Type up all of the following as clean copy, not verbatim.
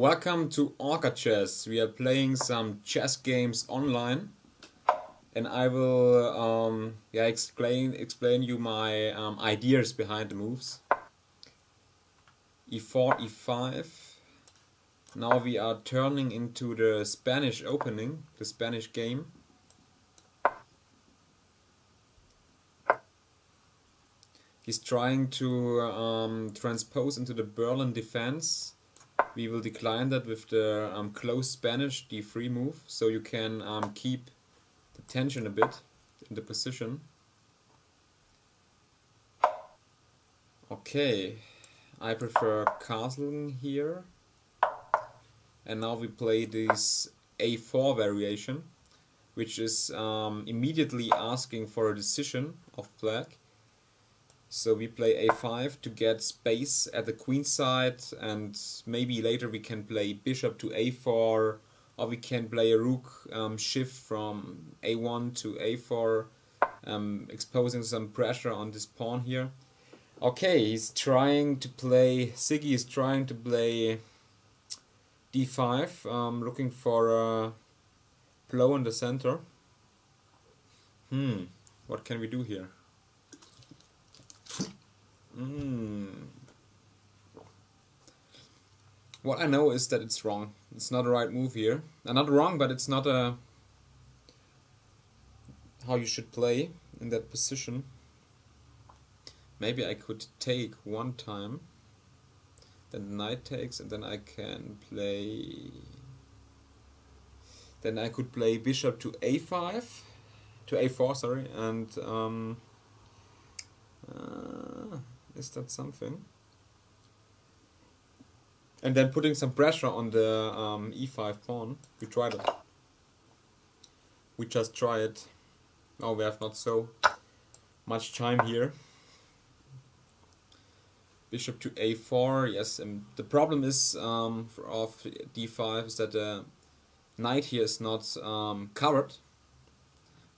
Welcome to OrcaChess. We are playing some chess games online, and I will explain you my ideas behind the moves. E4, E5. Now we are turning into the Spanish opening, the Spanish game. He's trying to transpose into the Berlin defense. We will decline that with the closed Spanish D3 move, so you can keep the tension a bit in the position. Okay, I prefer castling here. And now we play this A4 variation, which is immediately asking for a decision of black. So we play A5 to get space at the queen side, and maybe later we can play bishop to A4, or we can play a rook shift from A1 to A4, exposing some pressure on this pawn here. Okay, he's trying to play, Siggy is trying to play D5, looking for a blow in the center. What can we do here? What I know is that it's wrong. It's not a right move here. Not wrong, but it's not a how you should play in that position. Maybe I could take one time, then the knight takes, and then I can play. Then I could play bishop to A5, to A4, sorry, and is that something? And then putting some pressure on the E5 pawn. We tried it. We just try it. Oh, we have not so much time here. Bishop to A4, yes. And the problem is of D5 is that the knight here is not covered,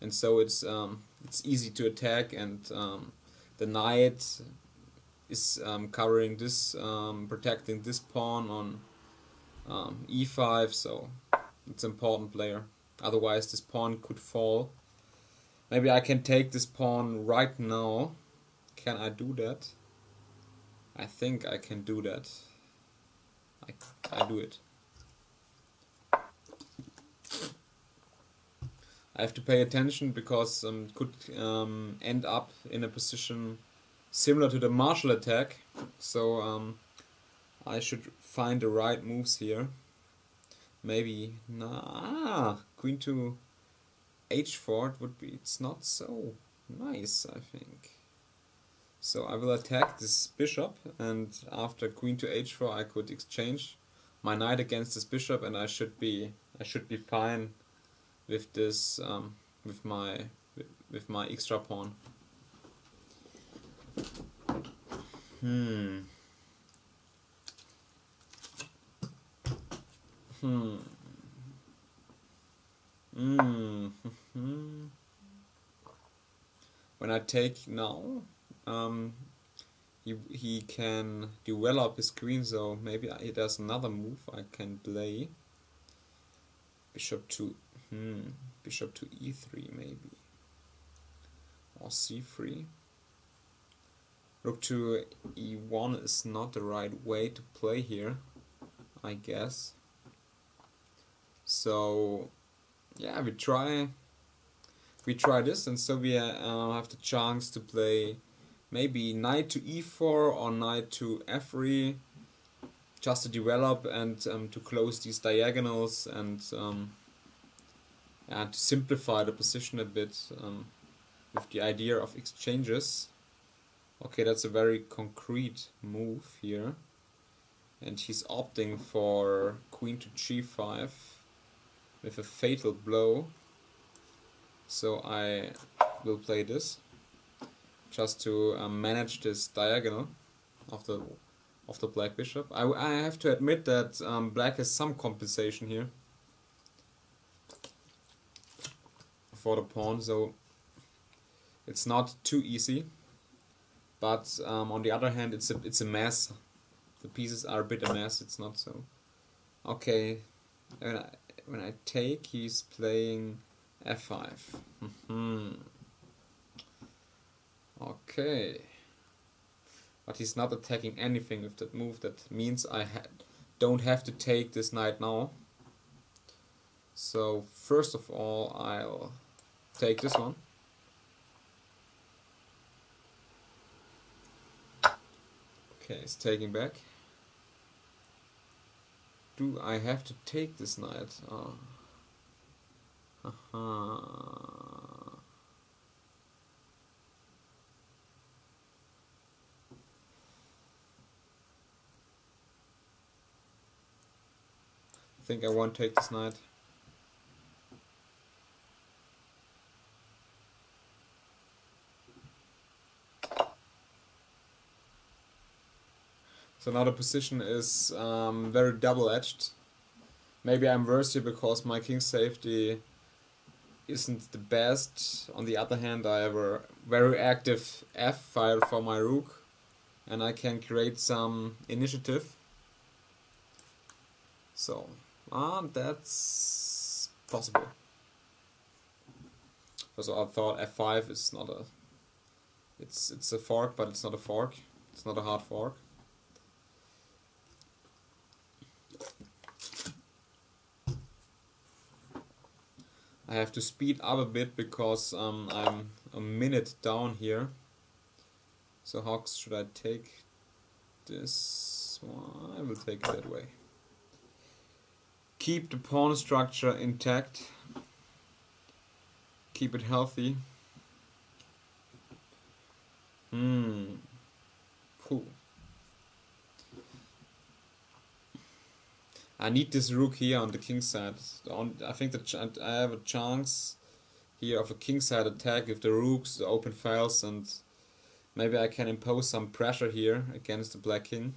and so it's easy to attack, and the knight is covering this, protecting this pawn on E5, so it's an important player. Otherwise this pawn could fall. Maybe I can take this pawn right now. Can I do that? I think I can do that. I do it. I have to pay attention because it could end up in a position similar to the Marshall attack, so I should find the right moves here. Maybe queen to H4 would be. It's not so nice, I think. So I will attack this bishop, and after queen to H4 I could exchange my knight against this bishop, and I should be fine with this with my extra pawn. When I take now, he can develop his queen, so maybe there's another move I can play. Bishop to E3 maybe, or C3. Rook to E1 is not the right way to play here, I guess. So yeah, we try this, and so we have the chance to play maybe knight to E4 or knight to F3, just to develop and to close these diagonals, and to simplify the position a bit with the idea of exchanges. Okay, that's a very concrete move here, and he's opting for queen to G5 with a fatal blow. So I will play this just to manage this diagonal of the black bishop. I have to admit that black has some compensation here for the pawn, so it's not too easy. But on the other hand, it's a mess. The pieces are a bit a mess. It's not so Okay, when I take, he's playing f5. Okay, but he's not attacking anything with that move. That means I don't have to take this knight now. So first of all, I'll take this one. Okay, it's taking back. Do I have to take this knight? Oh. I think I won't take this knight. So now the position is very double-edged. Maybe I'm worse here because my king safety isn't the best. On the other hand, I have a very active f file for my rook, and I can create some initiative. So that's possible. So I thought f5 is not a. It's a fork, but it's not a fork. It's not a hard fork. I have to speed up a bit because I'm a minute down here. So how should I take this? Well, I will take it that way. Keep the pawn structure intact. Keep it healthy. Cool. I need this rook here on the king side. I think that I have a chance here of a king side attack with the rooks, the open files, and maybe I can impose some pressure here against the black king.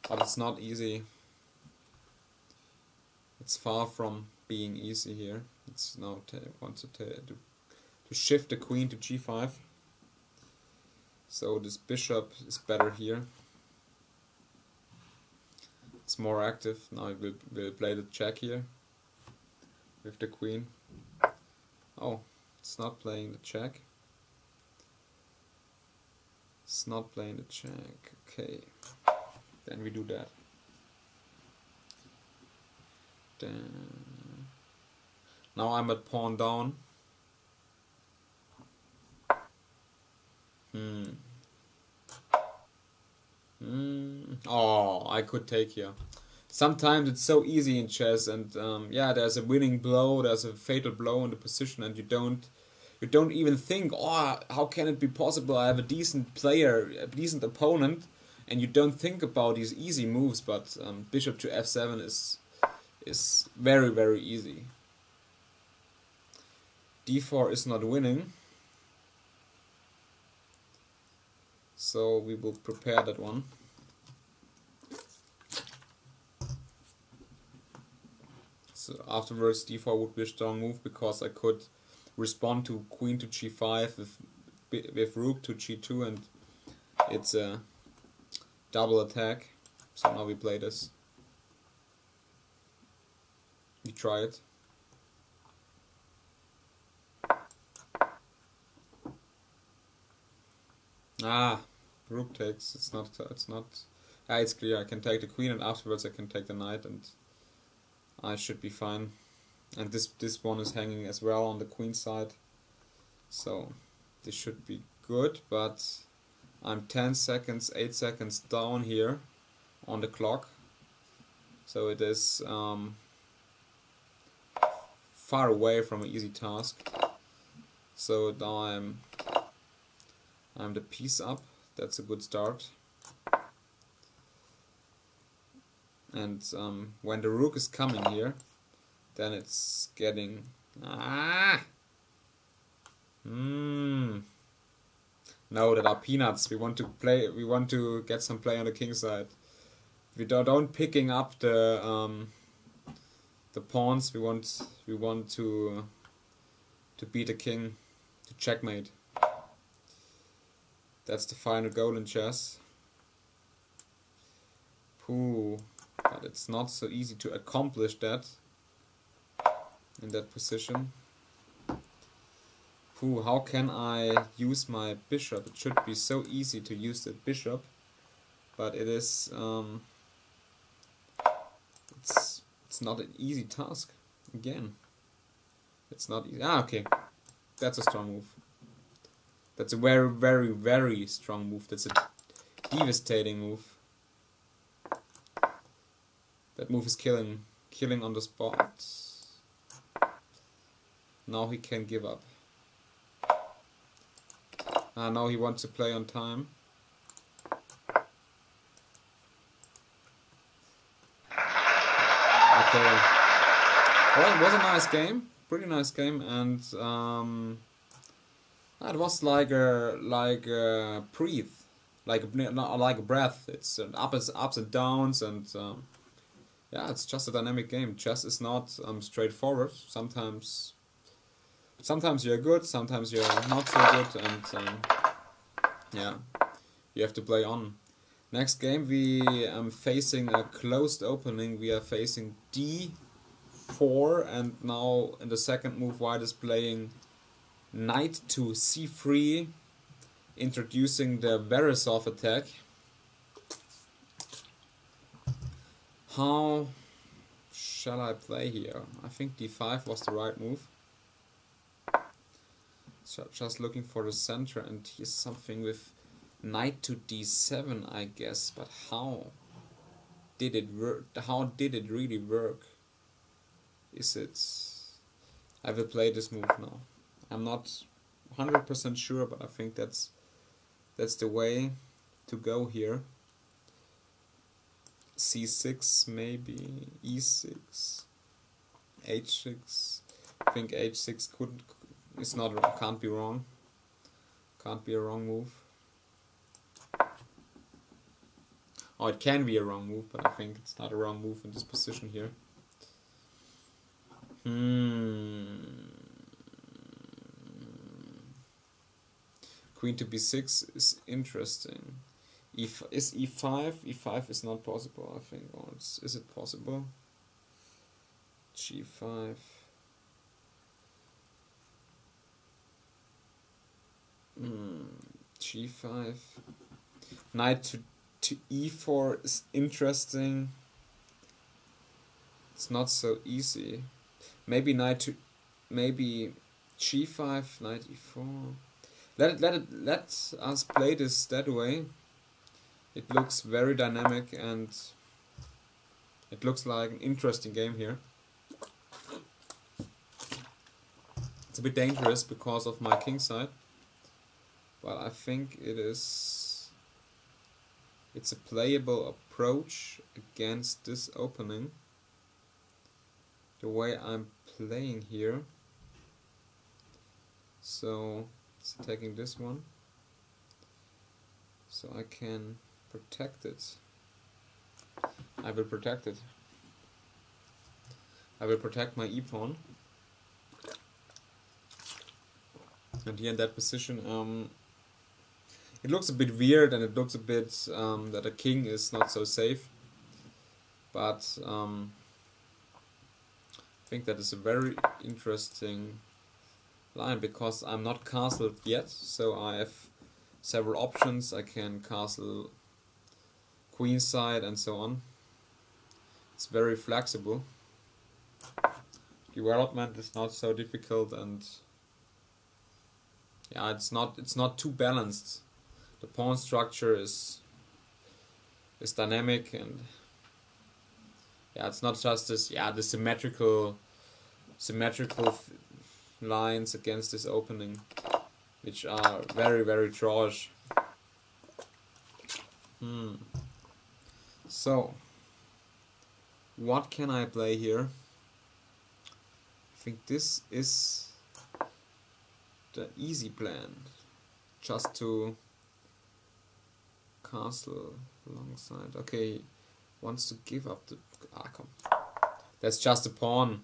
But it's not easy. It's far from being easy here. It's now wants to shift the queen to g5. So this bishop is better here. It's more active. Now I will play the check here with the queen. Oh, it's not playing the check. It's not playing the check. Okay, then we do that. Then now I'm at pawn down. Oh, I could take here. Sometimes it's so easy in chess, and yeah, there's a winning blow, there's a fatal blow in the position, and you don't even think, oh, how can it be possible? I have a decent player, a decent opponent, and you don't think about these easy moves. But bishop to f7 is very, very easy. d4 is not winning. So we will prepare that one. So afterwards d4 would be a strong move because I could respond to queen to g5 with rook to g2, and it's a double attack. So now we play this. We try it. Rook takes. It's not. It's clear. I can take the queen, and afterwards I can take the knight, and I should be fine. And this one is hanging as well on the queen side, so this should be good. But I'm 10 seconds, 8 seconds down here on the clock, so it is far away from an easy task. So now I'm the piece up. That's a good start. And when the rook is coming here, then it's getting No, that are peanuts. We want to play. We want to get some play on the king side. We don't picking up the pawns. We want to beat the king, to checkmate. That's the final goal in chess. Pooh, but it's not so easy to accomplish that in that position. Pooh, how can I use my bishop? It should be so easy to use that bishop, but it is it's not an easy task. Again, it's not easy. Ah, okay, that's a strong move. That's a very, very, very strong move. That's a devastating move. That move is killing on the spot. Now he can give up. Now he wants to play on time. Okay. Well, it was a nice game, pretty nice game, and it was like a breath, like a breath. It's ups and downs, and yeah, it's just a dynamic game. Chess is not straightforward. Sometimes you're good, sometimes you're not so good, and yeah, you have to play on. Next game we facing a closed opening. We are facing d4, and now in the second move white is playing knight to c3, introducing the Veresov attack. How shall I play here? I think d5 was the right move. So just looking for the center, and here's something with knight to d7, I guess. But how did it work? How did it really work? Is it? I will play this move now. I'm not 100% sure, but I think that's the way to go here. c6 maybe, e6, h6. I think h6 can't be wrong. Can't be a wrong move. Oh, it can be a wrong move, but I think it's not a wrong move in this position here. Queen to b6 is interesting. Is e5? E5 is not possible, I think. Or is it possible? g5. g5. Knight to e4 is interesting. It's not so easy. Maybe maybe g5, knight e4. Let us play this that way. It looks very dynamic, and it looks like an interesting game here. It's a bit dangerous because of my king side, but I think it's a playable approach against this opening. The way I'm playing here. So it's taking this one, so I can protect it. I will protect it. I will protect my e-pawn. And here in that position, it looks a bit weird, and it looks a bit that a king is not so safe. But I think that is a very interesting line, because I'm not castled yet, so I have several options. I can castle queen side and so on. It's very flexible. Development is not so difficult, and yeah, it's not too balanced. The pawn structure is dynamic, and yeah, it's not just this, the symmetrical lines against this opening, which are very, very drawish. So what can I play here? I think this is the easy plan, just to castle alongside. Okay, wants to give up the come. That's just a pawn.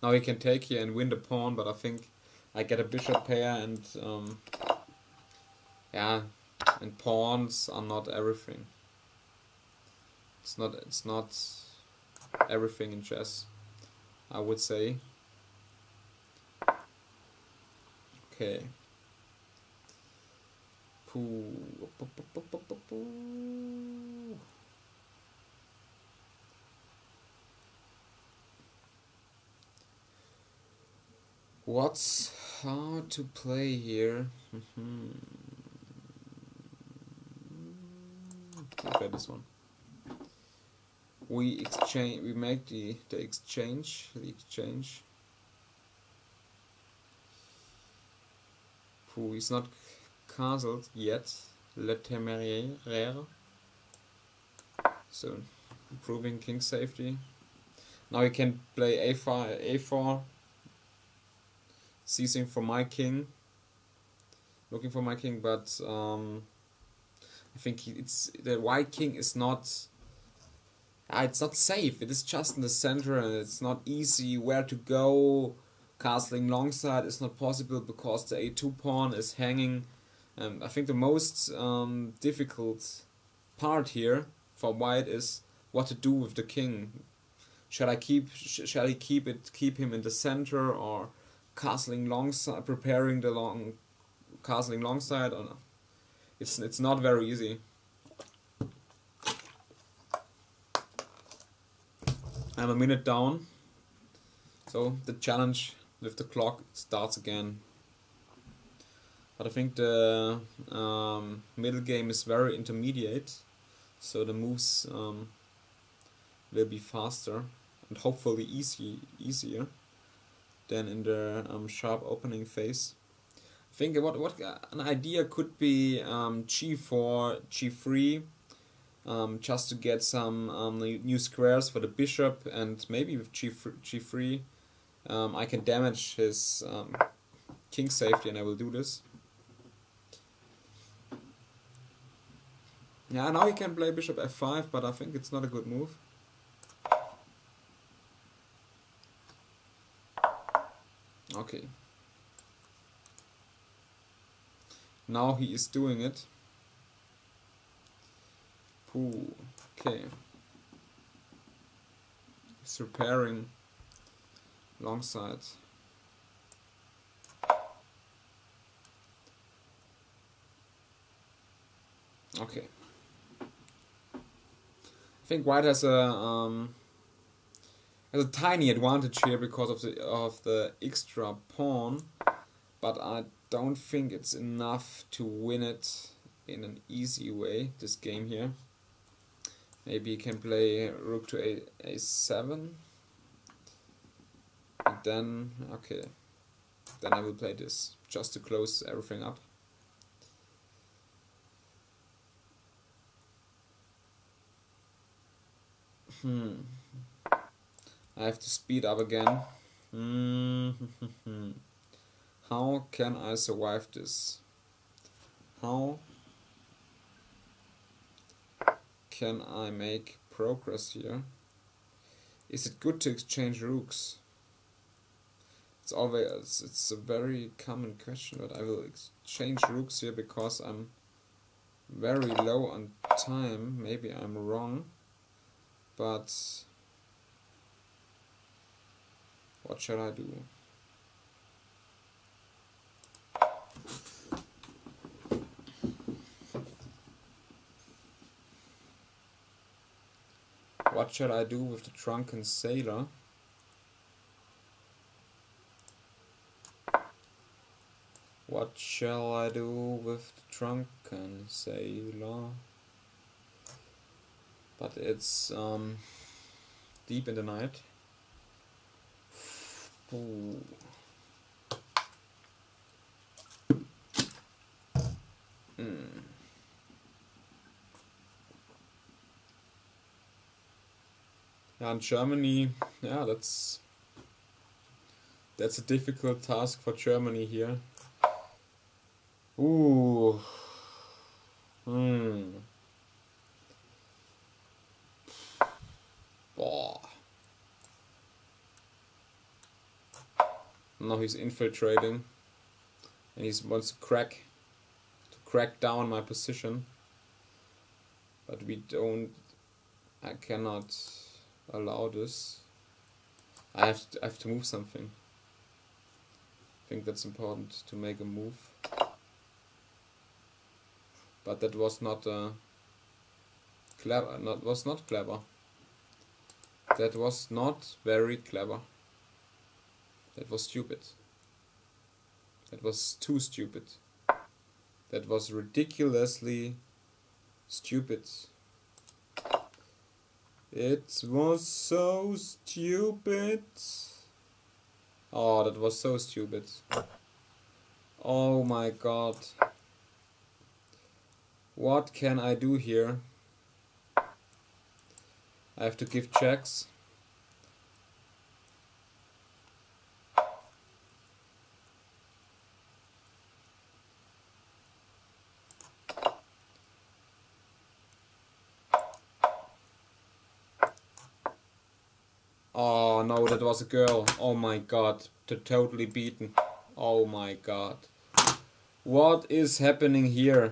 Now he can take here and win the pawn, but I think I get a bishop pair, and yeah, and pawns are not everything. It's not everything in chess, I would say. Okay. What's hard to play here? Okay, this one. We make the exchange. Who is not castled yet? Le Temeraire. So improving king safety. Now you can play A4, seizing for my king, looking for my king, but I think the white king is not. It's not safe. It is just in the center, and it's not easy where to go. Castling longside is not possible because the A2 pawn is hanging. I think the most difficult part here for white is what to do with the king. Shall I keep him in the center, or castling longside, preparing the castling longside? Or no? It's not very easy. I'm a minute down, so the challenge with the clock starts again. But I think the middle game is very intermediate, so the moves will be faster and hopefully easier than in the sharp opening phase. I think what an idea could be G4, G3, just to get some new squares for the bishop, and maybe with G3 I can damage his king safety, and I will do this. Yeah, now he can play bishop f5, but I think it's not a good move. Okay. Now he is doing it. Ooh, okay. He's repairing long side. Okay. I think white has a tiny advantage here because of the extra pawn, but I don't think it's enough to win it in an easy way, this game here. Maybe he can play rook to a7, and then, okay, then I will play this just to close everything up. I have to speed up again. How can I survive this? How can I make progress here? Is it good to exchange rooks? It's a very common question, but I will exchange rooks here because I'm very low on time. Maybe I'm wrong, but what shall I do? What shall I do with the drunken sailor? What shall I do with the drunken sailor? But it's deep in the night. Ooh. Yeah, in Germany, yeah, that's a difficult task for Germany here. Ooh. Boah. Now he's infiltrating. and he wants to crack down my position, but I cannot allow this. I have to move something. I think that's important, to make a move, but that was not clever. Was not clever. That was not very clever. That was stupid. That was too stupid. That was ridiculously stupid. It was so stupid. Oh, that was so stupid. Oh my god. What can I do here? I have to give checks. Oh no, that was a girl. Oh my god, totally beaten. Oh my god. What is happening here?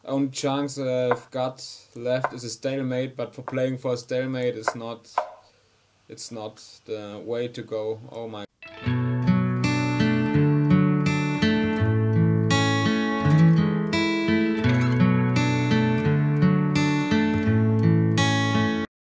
Only chance I've got left is a stalemate, but for playing for a stalemate is not, it's not the way to go. Oh my